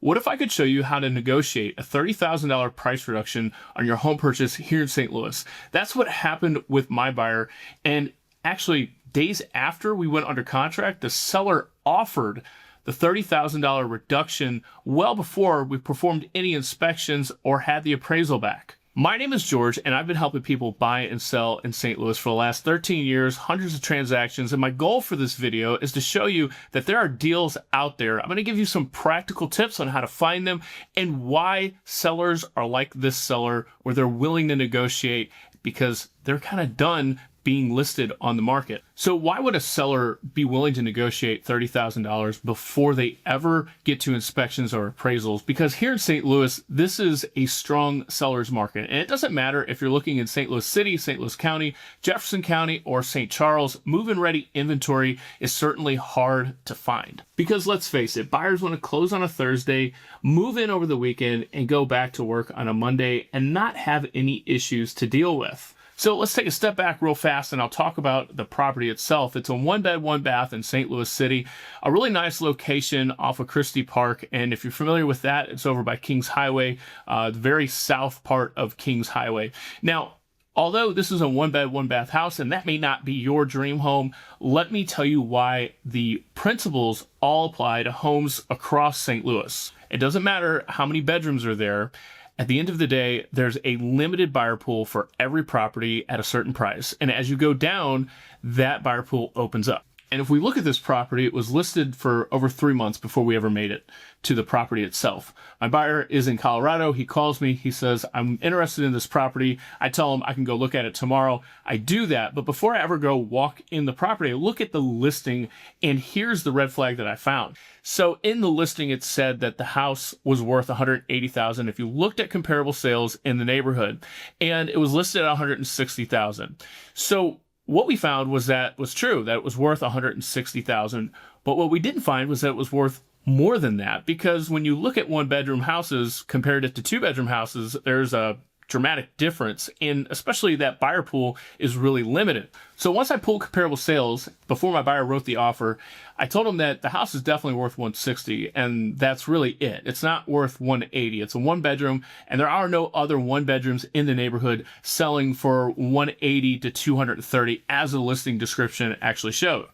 What if I could show you how to negotiate a $30,000 price reduction on your home purchase here in St. Louis? That's what happened with my buyer. And actually, days after we went under contract, the seller offered the $30,000 reduction well before we performed any inspections or had the appraisal back. My name is George, and I've been helping people buy and sell in St. Louis for the last 13 years, hundreds of transactions, and my goal for this video is to show you that there are deals out there. I'm going to give you some practical tips on how to find them and why sellers are like this seller, where they're willing to negotiate because they're kind of done being listed on the market. So why would a seller be willing to negotiate $30,000 before they ever get to inspections or appraisals? Because here in St. Louis, this is a strong seller's market. And it doesn't matter if you're looking in St. Louis City, St. Louis County, Jefferson County, or St. Charles, move-in ready inventory is certainly hard to find. Because let's face it, buyers want to close on a Thursday, move in over the weekend, and go back to work on a Monday and not have any issues to deal with. So let's take a step back real fast and I'll talk about the property itself. It's a 1-bed, 1-bath in St. Louis City, a really nice location off of Christy Park. And if you're familiar with that, it's over by Kings Highway, the very south part of Kings Highway. Now, although this is a 1-bed, 1-bath house, and that may not be your dream home, let me tell you why the principles all apply to homes across St. Louis. It doesn't matter how many bedrooms are there. At the end of the day, there's a limited buyer pool for every property at a certain price. And as you go down, that buyer pool opens up. And if we look at this property, it was listed for over 3 months before we ever made it to the property itself. My buyer is in Colorado. He calls me. He says, I'm interested in this property. I tell him I can go look at it tomorrow. I do that. But before I ever go walk in the property, I look at the listing, and here's the red flag that I found. So in the listing, it said that the house was worth $180,000 if you looked at comparable sales in the neighborhood, and it was listed at $160,000. So what we found was that was true, that it was worth $160,000. But what we didn't find was that it was worth more than that, because when you look at 1-bedroom houses compared it to 2-bedroom houses, there's a dramatic difference, and especially that buyer pool is really limited. So once I pulled comparable sales, before my buyer wrote the offer, I told him that the house is definitely worth $160, and that's really it. It's not worth $180. It's a 1-bedroom, and there are no other 1-bedrooms in the neighborhood selling for $180 to $230, as the listing description actually showed.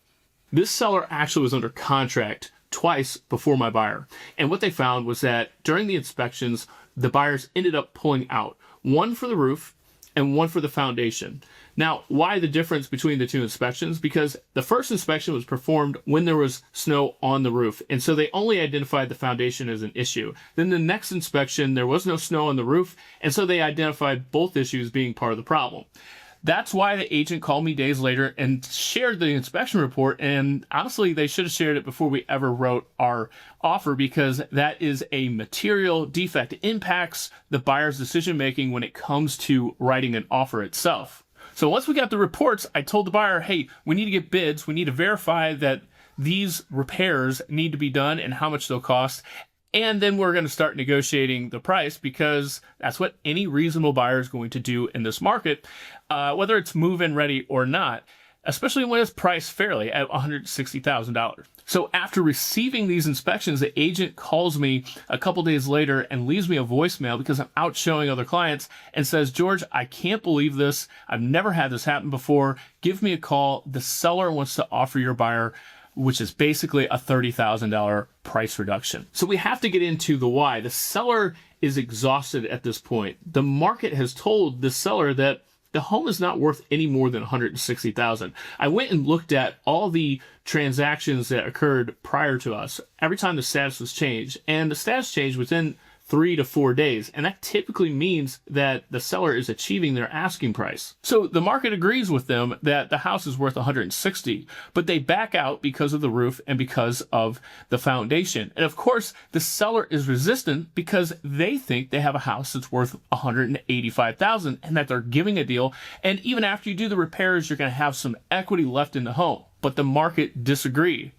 This seller actually was under contract twice before my buyer, and what they found was that during the inspections, the buyers ended up pulling out, one for the roof and one for the foundation. Now, why the difference between the two inspections? Because the first inspection was performed when there was snow on the roof, and so they only identified the foundation as an issue. Then the next inspection, there was no snow on the roof, and so they identified both issues being part of the problem. That's why the agent called me days later and shared the inspection report. And honestly, they should have shared it before we ever wrote our offer, because that is a material defect. It impacts the buyer's decision making when it comes to writing an offer itself. So once we got the reports, I told the buyer, hey, we need to get bids. We need to verify that these repairs need to be done and how much they'll cost. And then we're going to start negotiating the price, because that's what any reasonable buyer is going to do in this market, whether it's move-in ready or not, especially when it's priced fairly at $160,000. So after receiving these inspections, the agent calls me a couple days later and leaves me a voicemail, because I'm out showing other clients, and says, George, I can't believe this. I've never had this happen before. Give me a call. The seller wants to offer your buyer, which is basically a $30,000 price reduction. So we have to get into the why. The seller is exhausted at this point. The market has told the seller that the home is not worth any more than $160,000. I went and looked at all the transactions that occurred prior to us, every time the status was changed, and the status changed within 3 to 4 days. And that typically means that the seller is achieving their asking price. So the market agrees with them that the house is worth $160, but they back out because of the roof and because of the foundation. And of course, the seller is resistant because they think they have a house that's worth $185,000 and that they're giving a deal. And even after you do the repairs, you're going to have some equity left in the home. But the market disagreed.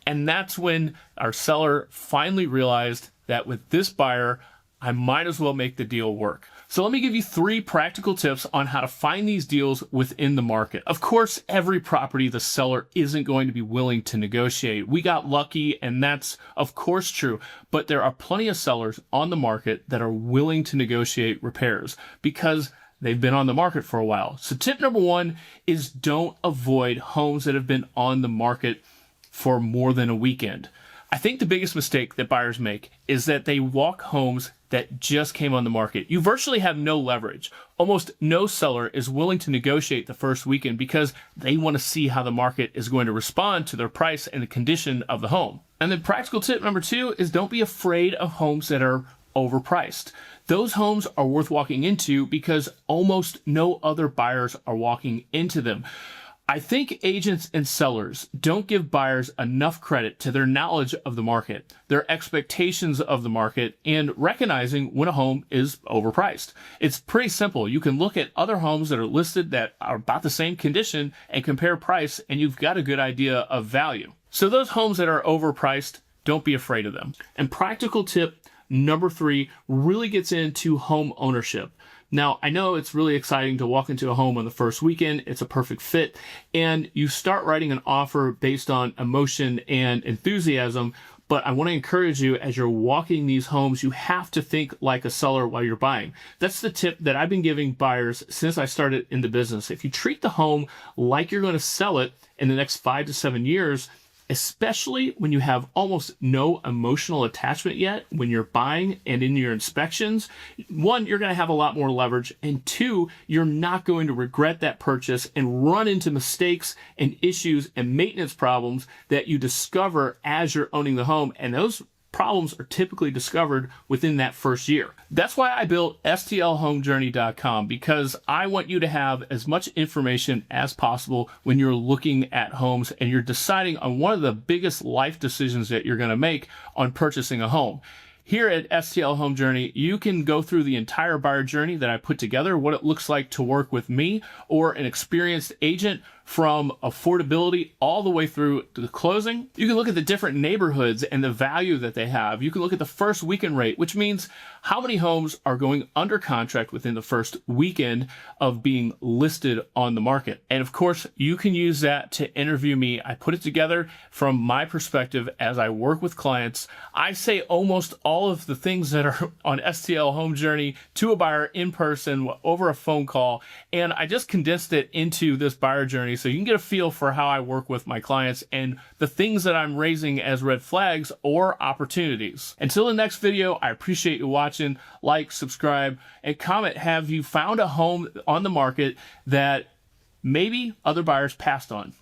And that's when our seller finally realized that with this buyer, I might as well make the deal work. So let me give you 3 practical tips on how to find these deals within the market. Of course, every property the seller isn't going to be willing to negotiate. We got lucky, and that's of course true, but there are plenty of sellers on the market that are willing to negotiate repairs because they've been on the market for a while. So tip number 1 is don't avoid homes that have been on the market for more than a weekend. I think the biggest mistake that buyers make is that they walk homes that just came on the market. You virtually have no leverage. Almost no seller is willing to negotiate the first weekend because they want to see how the market is going to respond to their price and the condition of the home. And then practical tip number 2 is don't be afraid of homes that are overpriced. Those homes are worth walking into because almost no other buyers are walking into them. I think agents and sellers don't give buyers enough credit to their knowledge of the market, their expectations of the market, and recognizing when a home is overpriced. It's pretty simple. You can look at other homes that are listed that are about the same condition and compare price, and you've got a good idea of value. So those homes that are overpriced, don't be afraid of them. And practical tip number 3 really gets into home ownership. Now, I know it's really exciting to walk into a home on the first weekend. It's a perfect fit. And you start writing an offer based on emotion and enthusiasm. But I want to encourage you, as you're walking these homes, you have to think like a seller while you're buying. That's the tip that I've been giving buyers since I started in the business. If you treat the home like you're going to sell it in the next 5 to 7 years, especially when you have almost no emotional attachment yet when you're buying and in your inspections, 1, you're going to have a lot more leverage, and 2, you're not going to regret that purchase and run into mistakes and issues and maintenance problems that you discover as you're owning the home, and those problems are typically discovered within that first year. That's why I built STLHomeJourney.com, because I want you to have as much information as possible when you're looking at homes and you're deciding on one of the biggest life decisions that you're going to make on purchasing a home. Here at STL Home Journey, you can go through the entire buyer journey that I put together, what it looks like to work with me or an experienced agent, from affordability all the way through to the closing. You can look at the different neighborhoods and the value that they have. You can look at the first weekend rate, which means how many homes are going under contract within the first weekend of being listed on the market. And of course, you can use that to interview me. I put it together from my perspective as I work with clients. I say almost all of the things that are on STL Home Journey to a buyer in person over a phone call, and I just condensed it into this buyer journey so you can get a feel for how I work with my clients and the things that I'm raising as red flags or opportunities. Until the next video, I appreciate you watching. Like, subscribe, and comment. Have you found a home on the market that maybe other buyers passed on?